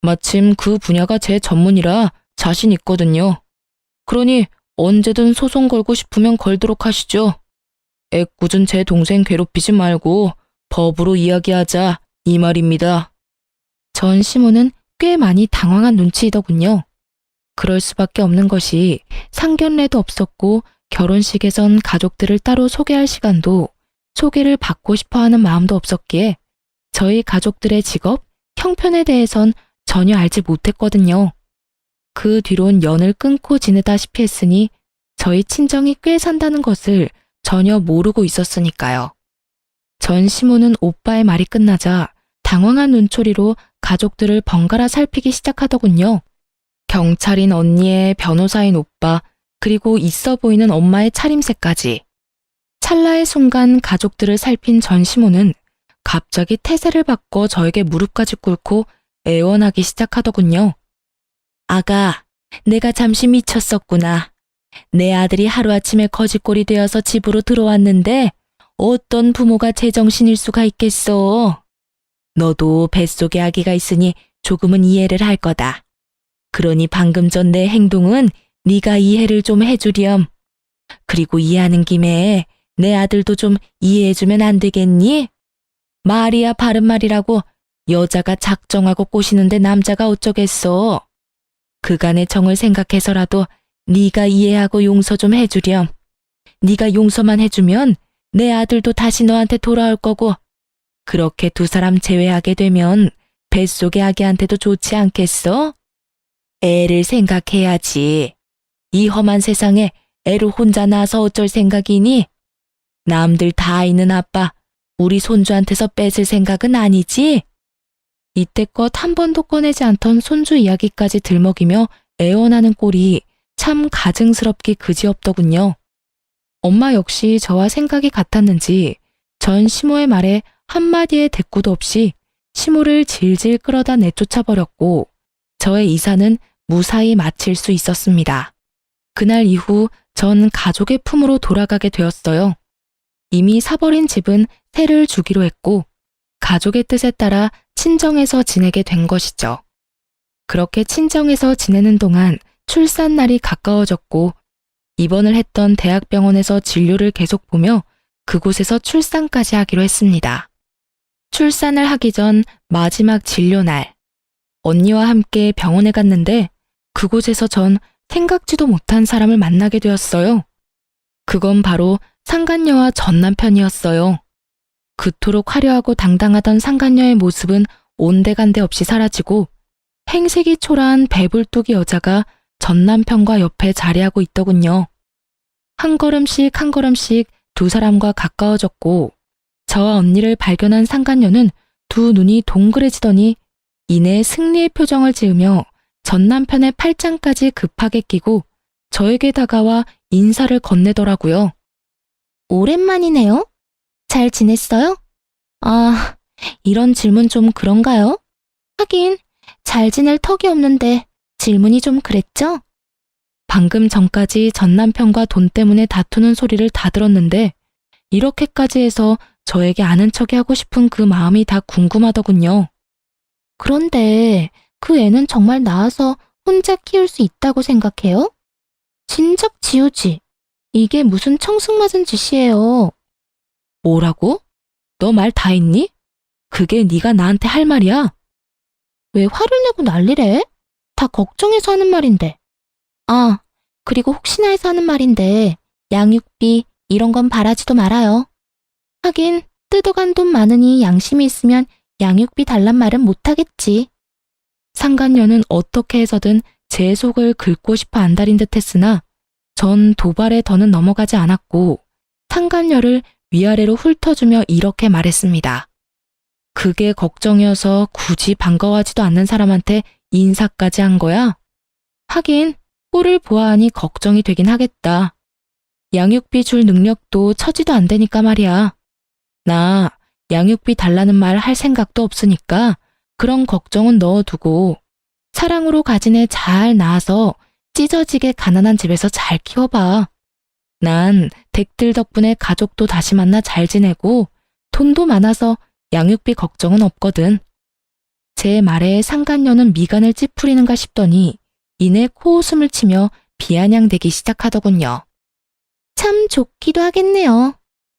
마침 그 분야가 제 전문이라 자신 있거든요. 그러니 언제든 소송 걸고 싶으면 걸도록 하시죠. 애꿎은 제 동생 괴롭히지 말고 법으로 이야기하자 이 말입니다. 전시모는 꽤 많이 당황한 눈치이더군요. 그럴 수밖에 없는 것이 상견례도 없었고 결혼식에선 가족들을 따로 소개할 시간도 소개를 받고 싶어하는 마음도 없었기에 저희 가족들의 직업, 형편에 대해선 전혀 알지 못했거든요. 그 뒤론 연을 끊고 지내다시피 했으니 저희 친정이 꽤 산다는 것을 전혀 모르고 있었으니까요. 전시모는 오빠의 말이 끝나자 당황한 눈초리로 가족들을 번갈아 살피기 시작하더군요. 경찰인 언니의 변호사인 오빠, 그리고 있어 보이는 엄마의 차림새까지. 찰나의 순간 가족들을 살핀 전시모는 갑자기 태세를 바꿔 저에게 무릎까지 꿇고 애원하기 시작하더군요. 아가, 내가 잠시 미쳤었구나. 내 아들이 하루아침에 거지꼴이 되어서 집으로 들어왔는데 어떤 부모가 제정신일 수가 있겠어. 너도 뱃속에 아기가 있으니 조금은 이해를 할 거다. 그러니 방금 전 내 행동은 네가 이해를 좀 해주렴. 그리고 이해하는 김에 내 아들도 좀 이해해주면 안 되겠니? 말이야 바른 말이라고. 여자가 작정하고 꼬시는데 남자가 어쩌겠어. 그간의 정을 생각해서라도 네가 이해하고 용서 좀 해주렴. 네가 용서만 해주면 내 아들도 다시 너한테 돌아올 거고, 그렇게 두 사람 제외하게 되면 뱃속의 아기한테도 좋지 않겠어? 애를 생각해야지. 이 험한 세상에 애를 혼자 낳아서 어쩔 생각이니? 남들 다 있는 아빠, 우리 손주한테서 뺏을 생각은 아니지? 이때껏 한 번도 꺼내지 않던 손주 이야기까지 들먹이며 애원하는 꼴이 참 가증스럽기 그지없더군요. 엄마 역시 저와 생각이 같았는지 전 시모의 말에 한마디의 대꾸도 없이 시모를 질질 끌어다 내쫓아 버렸고 저의 이사는 무사히 마칠 수 있었습니다. 그날 이후 전 가족의 품으로 돌아가게 되었어요. 이미 사버린 집은 세를 주기로 했고 가족의 뜻에 따라 친정에서 지내게 된 것이죠. 그렇게 친정에서 지내는 동안 출산날이 가까워졌고 입원을 했던 대학병원에서 진료를 계속 보며 그곳에서 출산까지 하기로 했습니다. 출산을 하기 전 마지막 진료날, 언니와 함께 병원에 갔는데 그곳에서 전 생각지도 못한 사람을 만나게 되었어요. 그건 바로 상간녀와 전 남편이었어요. 그토록 화려하고 당당하던 상간녀의 모습은 온데간데 없이 사라지고 행색이 초라한 배불뚝이 여자가 전 남편과 옆에 자리하고 있더군요. 한 걸음씩 한 걸음씩 두 사람과 가까워졌고 저와 언니를 발견한 상간녀는 두 눈이 동그래지더니 이내 승리의 표정을 지으며 전 남편의 팔짱까지 급하게 끼고 저에게 다가와 인사를 건네더라고요. 오랜만이네요. 잘 지냈어요? 아, 이런 질문 좀 그런가요? 하긴, 잘 지낼 턱이 없는데 질문이 좀 그랬죠? 방금 전까지 전 남편과 돈 때문에 다투는 소리를 다 들었는데 이렇게까지 해서 저에게 아는 척이 하고 싶은 그 마음이 다 궁금하더군요. 그런데 그 애는 정말 낳아서 혼자 키울 수 있다고 생각해요? 진작 지우지. 이게 무슨 청승맞은 짓이에요. 뭐라고? 너 말 다 했니? 그게 네가 나한테 할 말이야? 왜 화를 내고 난리래? 다 걱정해서 하는 말인데. 아, 그리고 혹시나 해서 하는 말인데 양육비 이런 건 바라지도 말아요. 하긴 뜯어간 돈 많으니 양심이 있으면 양육비 달란 말은 못하겠지. 상간녀는 어떻게 해서든 제 속을 긁고 싶어 안달인 듯 했으나 전 도발에 더는 넘어가지 않았고 상간녀를 위아래로 훑어주며 이렇게 말했습니다. 그게 걱정이어서 굳이 반가워하지도 않는 사람한테 인사까지 한 거야? 하긴 꼴을 보아하니 걱정이 되긴 하겠다. 양육비 줄 능력도 처지도 안 되니까 말이야. 나 양육비 달라는 말 할 생각도 없으니까 그런 걱정은 넣어두고 사랑으로 가진 애 잘 낳아서 찢어지게 가난한 집에서 잘 키워봐. 난 댁들 덕분에 가족도 다시 만나 잘 지내고 돈도 많아서 양육비 걱정은 없거든. 제 말에 상간녀는 미간을 찌푸리는가 싶더니 이내 코웃음을 치며 비아냥대기 시작하더군요. 참 좋기도 하겠네요.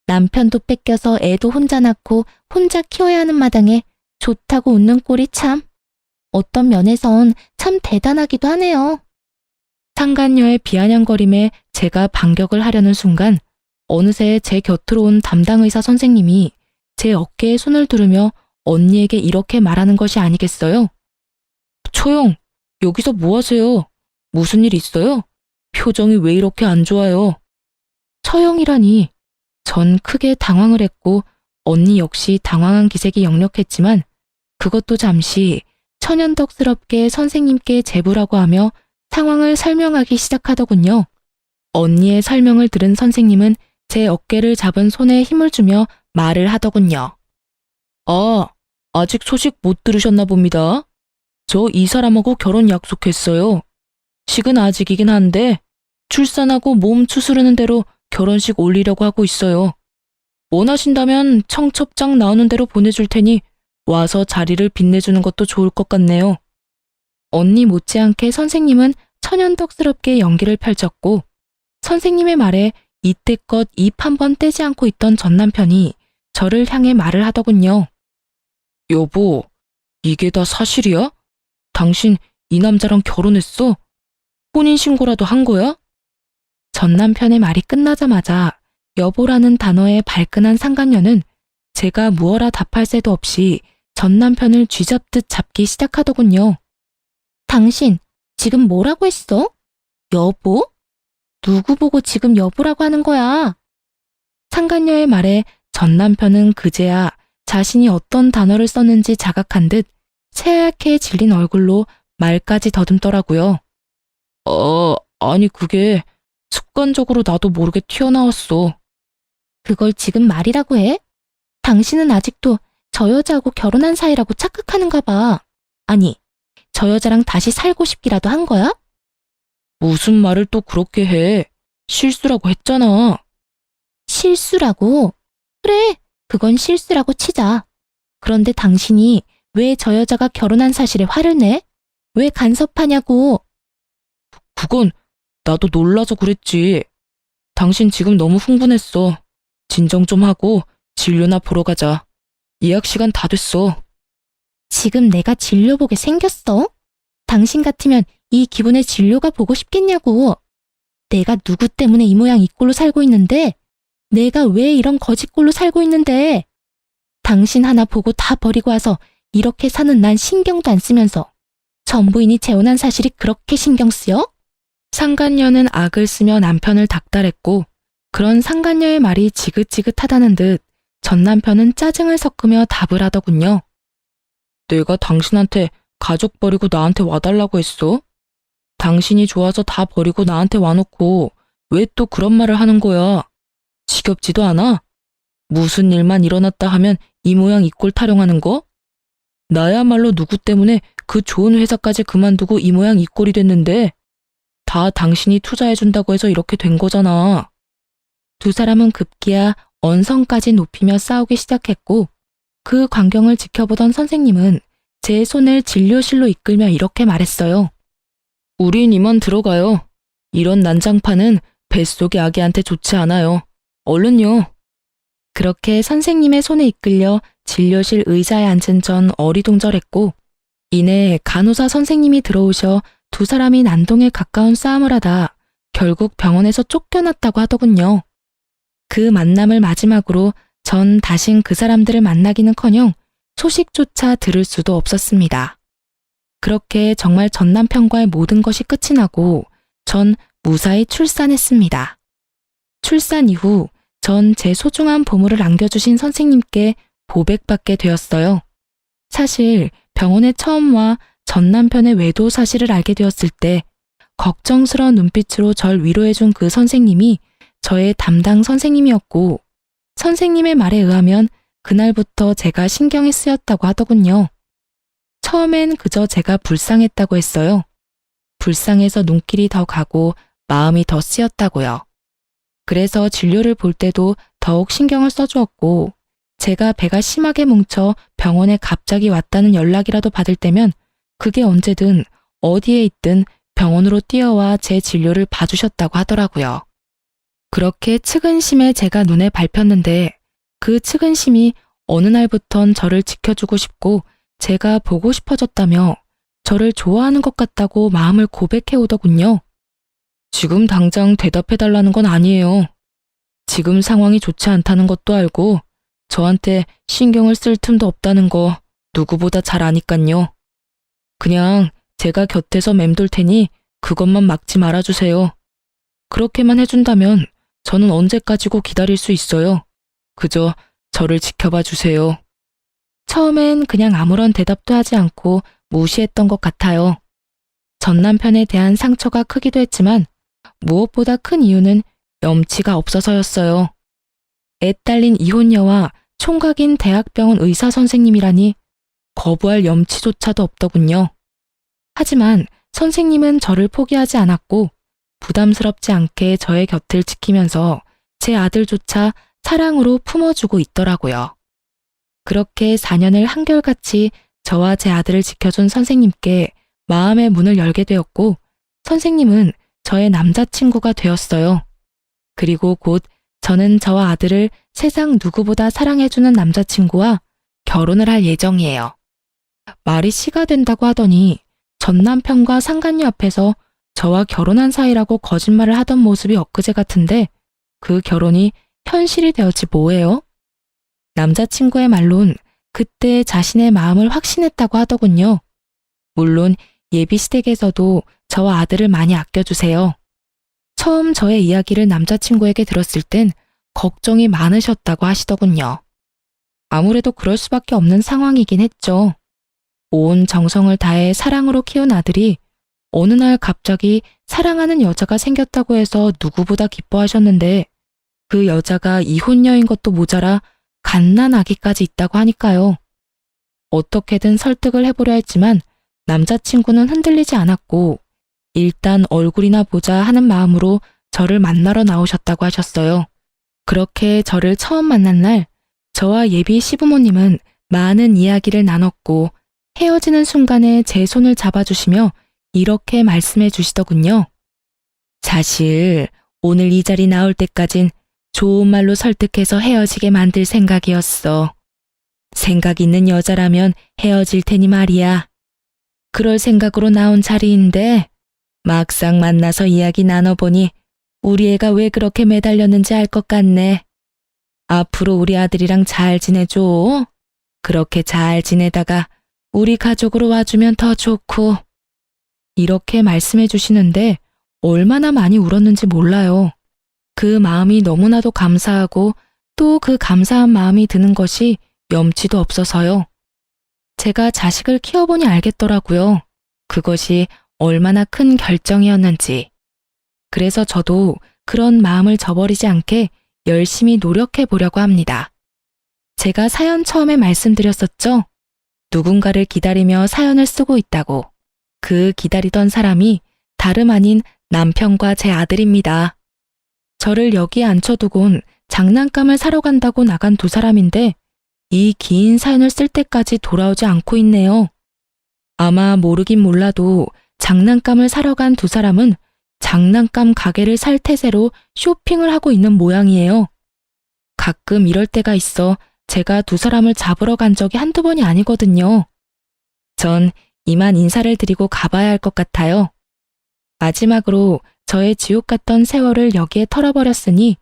남편도 뺏겨서 애도 혼자 낳고 혼자 키워야 하는 마당에 좋다고 웃는 꼴이 참. 어떤 면에선 참 대단하기도 하네요. 상간녀의 비아냥거림에 제가 반격을 하려는 순간 어느새 제 곁으로 온 담당 의사 선생님이 제 어깨에 손을 두르며 언니에게 이렇게 말하는 것이 아니겠어요? 초영, 여기서 뭐 하세요? 무슨 일 있어요? 표정이 왜 이렇게 안 좋아요? 처영이라니. 전 크게 당황을 했고 언니 역시 당황한 기색이 역력했지만 그것도 잠시 천연덕스럽게 선생님께 제보라고 하며 상황을 설명하기 시작하더군요. 언니의 설명을 들은 선생님은 제 어깨를 잡은 손에 힘을 주며 말을 하더군요. 아직 소식 못 들으셨나 봅니다. 저 이 사람하고 결혼 약속했어요. 식은 아직이긴 한데 출산하고 몸 추스르는 대로 결혼식 올리려고 하고 있어요. 원하신다면 청첩장 나오는 대로 보내줄 테니 와서 자리를 빛내주는 것도 좋을 것 같네요. 언니 못지않게 선생님은 천연덕스럽게 연기를 펼쳤고 선생님의 말에 이때껏 입 한 번 떼지 않고 있던 전 남편이 저를 향해 말을 하더군요. 여보, 이게 다 사실이야? 당신 이 남자랑 결혼했어? 혼인신고라도 한 거야? 전 남편의 말이 끝나자마자 여보라는 단어에 발끈한 상간녀는 제가 무어라 답할 새도 없이 전 남편을 쥐잡듯 잡기 시작하더군요. 당신, 지금 뭐라고 했어? 여보? 누구 보고 지금 여보라고 하는 거야? 상간녀의 말에 전 남편은 그제야 자신이 어떤 단어를 썼는지 자각한 듯 새하얗게 질린 얼굴로 말까지 더듬더라고요. 아니 그게 습관적으로 나도 모르게 튀어나왔어. 그걸 지금 말이라고 해? 당신은 아직도 저 여자하고 결혼한 사이라고 착각하는가 봐. 아니, 저 여자랑 다시 살고 싶기라도 한 거야? 무슨 말을 또 그렇게 해. 실수라고 했잖아. 실수라고? 그래, 그건 실수라고 치자. 그런데 당신이 왜 저 여자가 결혼한 사실에 화를 내? 왜 간섭하냐고. 그건 나도 놀라서 그랬지. 당신 지금 너무 흥분했어. 진정 좀 하고 진료나 보러 가자. 예약 시간 다 됐어. 지금 내가 진료 보게 생겼어? 당신 같으면 이 기분에 진료가 보고 싶겠냐고. 내가 누구 때문에 이 모양 이 꼴로 살고 있는데, 내가 왜 이런 거짓꼴로 살고 있는데, 당신 하나 보고 다 버리고 와서 이렇게 사는 난 신경도 안 쓰면서 전부인이 재혼한 사실이 그렇게 신경 쓰여? 상간녀는 악을 쓰며 남편을 닥달했고 그런 상간녀의 말이 지긋지긋하다는 듯 전 남편은 짜증을 섞으며 답을 하더군요. 내가 당신한테 가족 버리고 나한테 와달라고 했어? 당신이 좋아서 다 버리고 나한테 와놓고 왜 또 그런 말을 하는 거야? 지겹지도 않아? 무슨 일만 일어났다 하면 이 모양 이 꼴 타령하는 거? 나야말로 누구 때문에 그 좋은 회사까지 그만두고 이 모양 이 꼴이 됐는데 다 당신이 투자해준다고 해서 이렇게 된 거잖아. 두 사람은 급기야 언성까지 높이며 싸우기 시작했고 그 광경을 지켜보던 선생님은 제 손을 진료실로 이끌며 이렇게 말했어요. 우린 이만 들어가요. 이런 난장판은 뱃속의 아기한테 좋지 않아요. 얼른요. 그렇게 선생님의 손에 이끌려 진료실 의자에 앉은 전 어리둥절했고 이내 간호사 선생님이 들어오셔 두 사람이 난동에 가까운 싸움을 하다 결국 병원에서 쫓겨났다고 하더군요. 그 만남을 마지막으로 전 다신 그 사람들을 만나기는커녕 소식조차 들을 수도 없었습니다. 그렇게 정말 전 남편과의 모든 것이 끝이 나고 전 무사히 출산했습니다. 출산 이후 전 제 소중한 보물을 안겨주신 선생님께 보백받게 되었어요. 사실 병원에 처음 와 전 남편의 외도 사실을 알게 되었을 때 걱정스러운 눈빛으로 절 위로해준 그 선생님이 저의 담당 선생님이었고 선생님의 말에 의하면 그날부터 제가 신경이 쓰였다고 하더군요. 처음엔 그저 제가 불쌍했다고 했어요. 불쌍해서 눈길이 더 가고 마음이 더 쓰였다고요. 그래서 진료를 볼 때도 더욱 신경을 써주었고 제가 배가 심하게 뭉쳐 병원에 갑자기 왔다는 연락이라도 받을 때면 그게 언제든 어디에 있든 병원으로 뛰어와 제 진료를 봐주셨다고 하더라고요. 그렇게 측은심에 제가 눈에 밟혔는데 그 측은심이 어느 날부턴 저를 지켜주고 싶고 제가 보고 싶어졌다며 저를 좋아하는 것 같다고 마음을 고백해 오더군요. 지금 당장 대답해달라는 건 아니에요. 지금 상황이 좋지 않다는 것도 알고 저한테 신경을 쓸 틈도 없다는 거 누구보다 잘 아니깐요. 그냥 제가 곁에서 맴돌 테니 그것만 막지 말아주세요. 그렇게만 해준다면 저는 언제까지고 기다릴 수 있어요. 그저 저를 지켜봐 주세요. 처음엔 그냥 아무런 대답도 하지 않고 무시했던 것 같아요. 전 남편에 대한 상처가 크기도 했지만 무엇보다 큰 이유는 염치가 없어서였어요. 애 딸린 이혼녀와 총각인 대학병원 의사 선생님이라니 거부할 염치조차도 없더군요. 하지만 선생님은 저를 포기하지 않았고 부담스럽지 않게 저의 곁을 지키면서 제 아들조차 사랑으로 품어주고 있더라고요. 그렇게 4년을 한결같이 저와 제 아들을 지켜준 선생님께 마음의 문을 열게 되었고 선생님은 저의 남자친구가 되었어요. 그리고 곧 저는 저와 아들을 세상 누구보다 사랑해주는 남자친구와 결혼을 할 예정이에요. 말이 씨가 된다고 하더니 전 남편과 상간녀 앞에서 저와 결혼한 사이라고 거짓말을 하던 모습이 엊그제 같은데 그 결혼이 현실이 되었지 뭐예요? 남자친구의 말론 그때 자신의 마음을 확신했다고 하더군요. 물론 예비 시댁에서도 저와 아들을 많이 아껴주세요. 처음 저의 이야기를 남자친구에게 들었을 땐 걱정이 많으셨다고 하시더군요. 아무래도 그럴 수밖에 없는 상황이긴 했죠. 온 정성을 다해 사랑으로 키운 아들이 어느 날 갑자기 사랑하는 여자가 생겼다고 해서 누구보다 기뻐하셨는데 그 여자가 이혼녀인 것도 모자라 갓난아기까지 있다고 하니까요. 어떻게든 설득을 해보려 했지만 남자친구는 흔들리지 않았고 일단 얼굴이나 보자 하는 마음으로 저를 만나러 나오셨다고 하셨어요. 그렇게 저를 처음 만난 날 저와 예비 시부모님은 많은 이야기를 나눴고 헤어지는 순간에 제 손을 잡아주시며 이렇게 말씀해 주시더군요. 사실 오늘 이 자리 나올 때까진 좋은 말로 설득해서 헤어지게 만들 생각이었어. 생각 있는 여자라면 헤어질 테니 말이야. 그럴 생각으로 나온 자리인데 막상 만나서 이야기 나눠보니 우리 애가 왜 그렇게 매달렸는지 알 것 같네. 앞으로 우리 아들이랑 잘 지내줘. 그렇게 잘 지내다가 우리 가족으로 와주면 더 좋고. 이렇게 말씀해 주시는데 얼마나 많이 울었는지 몰라요. 그 마음이 너무나도 감사하고 또 그 감사한 마음이 드는 것이 염치도 없어서요. 제가 자식을 키워보니 알겠더라고요. 그것이 얼마나 큰 결정이었는지. 그래서 저도 그런 마음을 저버리지 않게 열심히 노력해 보려고 합니다. 제가 사연 처음에 말씀드렸었죠? 누군가를 기다리며 사연을 쓰고 있다고. 그 기다리던 사람이 다름 아닌 남편과 제 아들입니다. 저를 여기에 앉혀두곤 장난감을 사러 간다고 나간 두 사람인데 이 긴 사연을 쓸 때까지 돌아오지 않고 있네요. 아마 모르긴 몰라도 장난감을 사러 간 두 사람은 장난감 가게를 살 태세로 쇼핑을 하고 있는 모양이에요. 가끔 이럴 때가 있어 제가 두 사람을 잡으러 간 적이 한두 번이 아니거든요. 전 이만 인사를 드리고 가봐야 할 것 같아요. 마지막으로 저의 지옥 같던 세월을 여기에 털어버렸으니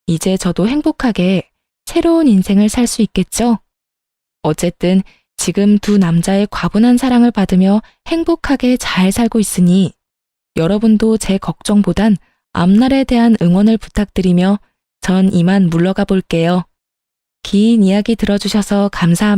이제 저도 행복하게 새로운 인생을 살 수 있겠죠? 어쨌든 지금 두 남자의 과분한 사랑을 받으며 행복하게 잘 살고 있으니 여러분도 제 걱정보단 앞날에 대한 응원을 부탁드리며 전 이만 물러가 볼게요. 긴 이야기 들어주셔서 감사합니다.